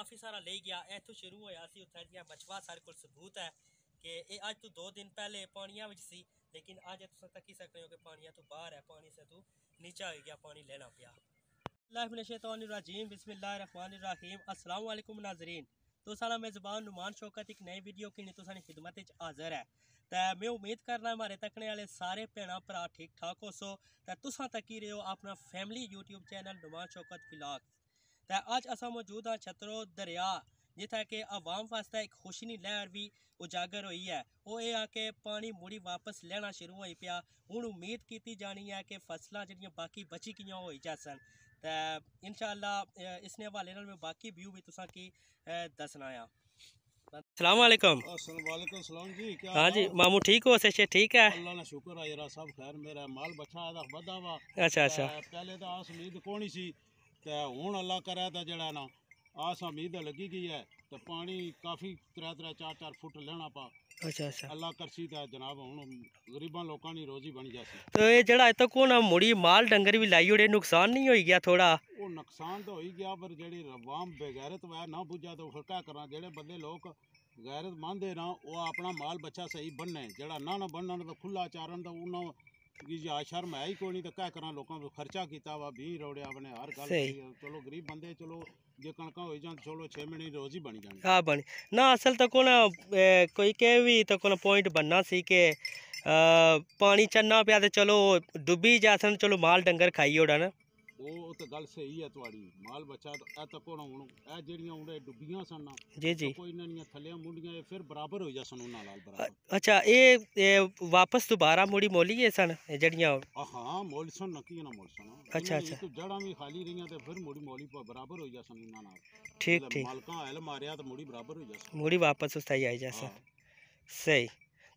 काफ़ी सारा ले गया। इतों शुरू होया सी उत्थे दियां बचवा सारे कोल सबूत है कि ये अज तो 2 दिन पहले पानिया विच सी, लेकिन अज तुम तकी सकते हो कि पानिया तो बाहर है, पानी से तो नीचा हो गया, पानी लेना पिया। बिस्मिल्लाहिर्रहमानिर्रहीम। अस्सलाम वालेकुम नाज़रीन। तो सारा मेज़बान नुमान शौकत एक नई वीडियो की तुसानी खिदमत च हाज़र है। तो मैं उम्मीद करना हमारे तकने वाले सारे भैन भरा ठीक ठाक हो सो। तो तुसा तकी रहे हो अपना family YouTube channel Numan Shaukat vlogs. तो अज असा मौजूद हाँ छतरो दरिया, जिथे कि आवाम वास्ते एक खुशी दी लहर भी उजागर हुई है। वो ये आ कि पानी मुड़ी वापस लेना शुरू हो पिया। हुण उम्मीद की जानी है कि फसलां जिहड़ियां बाकी बची कियां होई जासन। तो इंशाअल्लाह इस हवाले नाल मैं बाकी व्यू भी तुसां की दसना आ। अस्सलाम वालेकुम। वालेकुम जी, क्या हाँ जी मामू ठीक हो? से ठीक है, अल्लाह ने शुक्र है यार, सब खैर। मेरा माल बच्चा दा बदा वा। अच्छा अच्छा। पहले तो आस उम्मीद कोनी सी, ते हुण अल्लाह करे तो जड़ा ना आस उम्मीद लगी गई है। तो पानी काफ़ी 3-4 फुट लेना पा। अच्छा अच्छा। अल्लाह करसी तो जनाब हुण गरीबां लोकां दी रोजी बन जासी। तो ये जड़ा इतो को ना मुड़ी माल डंगर भी लाई ओड़े, नुकसान नहीं हो गया थोड़ा? वो नुकसान तो हो ही गया, पर जेड़ी अवाम बेगैरत वै ना बुझा तो फिर क्या करा। जेड़े बंदे लोग गैरत मंद है ना, वो अपना माल बच्चा सही बनने, जेड़ा ना बनना तो खुला चारन तो उन्होंने या शर्म है ही कोई नहीं। तो क्या करा, लोगों को खर्चा किया वा, भी रोड़े अपने हर गल करी। चलो गरीब बंदे, चलो जे कणक हो जान चलो 6 महीने रोज ही बनी जानी। हाँ बनी ना, असल तो को ना कोई के भी तो को पॉइंट बनना सी के पानी चन्ना पिया तो चलो डुबी जासन, चलो माल डंगर खाई ओड़ा ना। वो तो गल सही है तुम्हारी। माल बच्चा तो ए तक हुण ए जेड़ियां उड़े डुबियां सन, जी जी, तो कोई इन्हां थल्ले मुंडियां फिर बराबर हो जासन उन्हां नाल बराबर। अच्छा ये वापस दोबारा मुड़ी मोली है सन जड़ियाँ? हाँ मोलसन न की ना मोलसन। अच्छा अच्छा, तो जड़ा भी खाली रही तो फिर मुड़ी मोली बराबर हो जासन इन्हां नाल। ठीक ठीक, मालका हल मारिया तो मुड़ी बराबर हो जासन, मुड़ी वापस उस आई जासन। हाँ सही।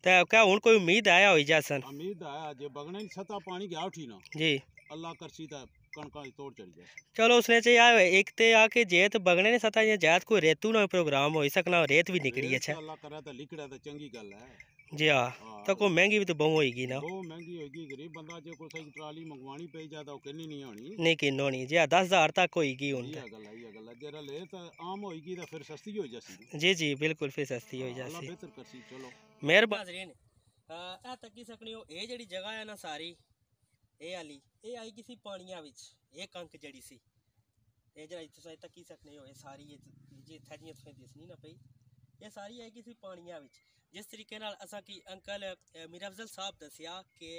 तो क्या हुण कोई उम्मीद आया हो जासन? उम्मीद है जे बगने सता पानी गया उठी ना, जी अल्लाह करसी तो कणका की तोड़ चढ़ी जासी। चलो उसने चाहिए एक ते आके जेत बगने ने सता या जात कोई रेतू ना प्रोग्राम हो सकना, रेत भी निकली। अच्छा अल्लाह करे तो लिखड़ा तो चंगी गल है। जी हाँ, तो कोई महंगी भी तो बहु होगी ना? बहुत महंगी होगी। गरीब बंदा जो कोई सही ट्राली मंगवानी पे जाता वो किन्नी नहीं होनी, नहीं किन होनी जी 10,000 तक होगी हुण। ये गल है जरा ले तो आम होगी तो फिर सस्ती हो जासी। जी जी बिल्कुल, फिर सस्ती हो अल्लाह जासी। बेहतर करसी। चलो मेहरबानी। ए तकी सकनी हो ये जेड़ी जगह है ना सारी ए वाली, ये आई किसी पानिया विच, ये कंक जड़ी सी ये जरा तुस तकी सकने हो, ये सारी ये जी थैजियां तुसें दिसनी ना पई, ये सारी आई किसी पानिया विच। जिस तरीके नाल असा की अंकल मीर अफजल साहब दसिया कि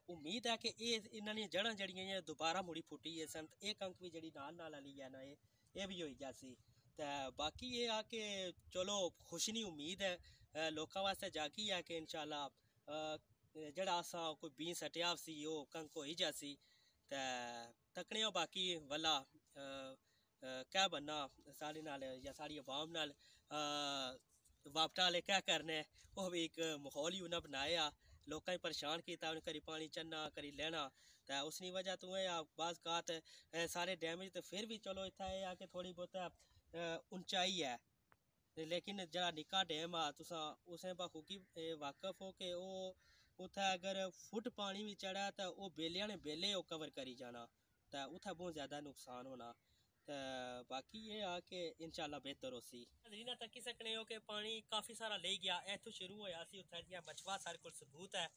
उम्मीद है कि ये इन्होंने जड़ां जड़ियां दोबारा मुड़ी फुटी है सन, ये कंक भी जड़ी नाल नाल वाली है ना ये भी होई जासी। तो बाकी ये आ कि चलो खुशी नी उम्मीद है लोगों वास्ते जागी है कि इंशाल्लाह जड़ा असा कोई बी सटिया सी वो कंक हो ही जासी। तो तकने बाकी वाला क्या बनना साढ़े नाल या साड़ी अवाम नाल वापटा वाले क्या करने, वो भी एक माहौल ही उन्हें बनाया, लोगों परेशान किया, उन्हें करी पानी चन्ना करी लेना। तो उसकी वजह तो है बाज़ कात सारे डैमेज। तो फिर भी चलो इतना है कि थोड़ी बहुत ऊंचाई है, लेकिन जरा निक्का डैम आ तुसा उसे बखूबी वाकफ हो कि वो उत्थे अगर फुट पानी भी चढ़ा तो वो बेलिया ने बेले कवर करी जाना, तो उत्थे बहुत ज़्यादा नुकसान होना। तो बाकी ये आ कि इंशाल्लाह बेहतर हो सी। नजरीना तकी सकने हो कि पानी काफ़ी सारा ले गया। इतों शुरू होया सी उत्थे दियां बचवा सारे कोल सबूत है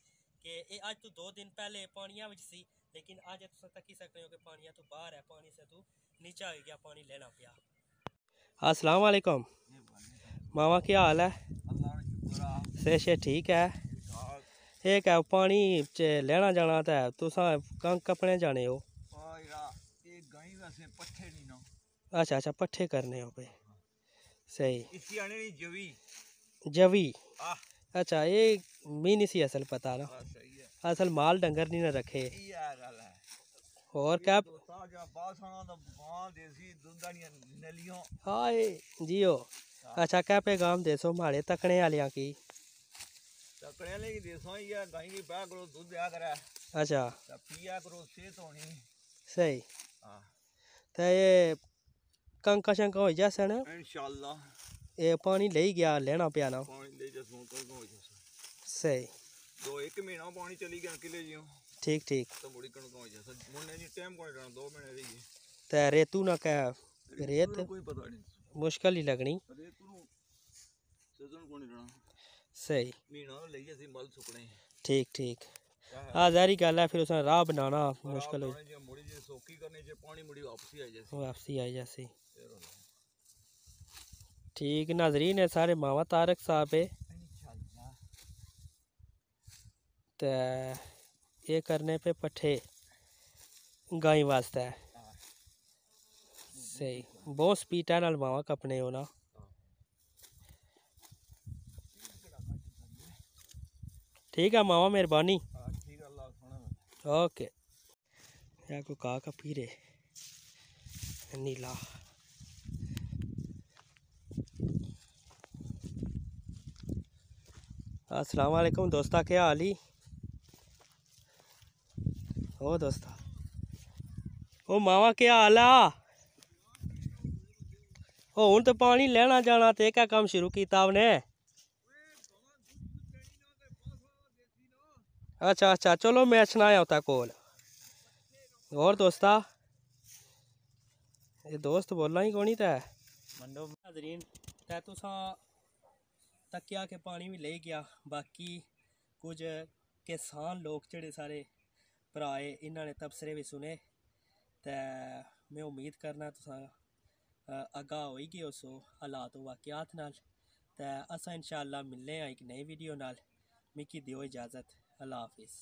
कि ये अज तो 2 दिन पहले पानिया विच सी, लेकिन अज तुस तकी सकने हो कि पानिया तो बाहर है, पानी से तो नीचा हो गया, पानी लेना पिया। अस्सलाम वालेकुम मामा, क्या हाल है? से ठीक है। ये क्या पानी च लेना जाना तो तुसा कंक अपने जाने हो? अच्छा अच्छा, पट्ठे करने हो पे, सही। जवी अच्छा, ये मी नहीं सी असल पता ना, असल माल डंगर नहीं ना रखे। और क्या हाँ जियो। अच्छा क्या पैगाम देसो माड़े तकने वालियां की? अच्छा सही। तो ये कंका शंका हो जासन इंशाल्लाह, ये पानी ले गया लेना पिया ना, सही। दो एक महीना पानी चली गया किले जियो, ठीक ठीक। तो मुड़ी कणक हो जाए मुन्ने जी टाइम कोई रहना 2 महीने रही। तो रेतू ना क्या रेत कोई पता नहीं, मुश्किल ही लगनी सही ठीक ठीक हाँ जारी गल है फिर उसने राह बनाना मुश्किल हो वापसी आई जैसी ठीक नाजरीन है सारे मावा तारक साहब है तो ये करने पे पट्ठे गाय वास्ते है सही बहुत स्पीड है नाल मावा कपने हो ना ठीक है मावा मेहरबानी ओके या को का पीरे नीला अस्सलाम वालेकुम दोस्ता क्या हाल ही ओ दोस्ता ओ मावा क्या हाल आ ओ हुण तो पानी लेना जाना ते क्या काम शुरू किया आपने अच्छा अच्छा चलो मैं सुनाया होता कोल और दोस्ता ये दोस्त बोलना ही कोनी तै मंडो नाज़रीन तै तुसा तक्या के पानी भी ले गया बाकी कुछ किसान लोग जेह्ड़े सारे भराए इन्होंने तबसरे भी सुने ते मैं उम्मीद करना तुसा आगाह होई गए उस हालात वाक़यात नाल ते असां इंशाअल्लाह मिलने आं एक नई वीडियो नाल मिकी दियो इजाज़त अल्लाह हाफिज़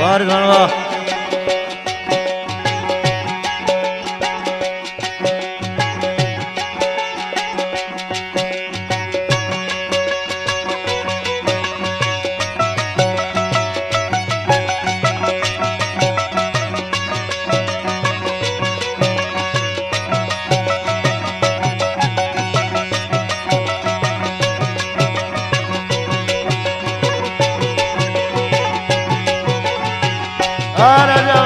बाहर गणवा राजा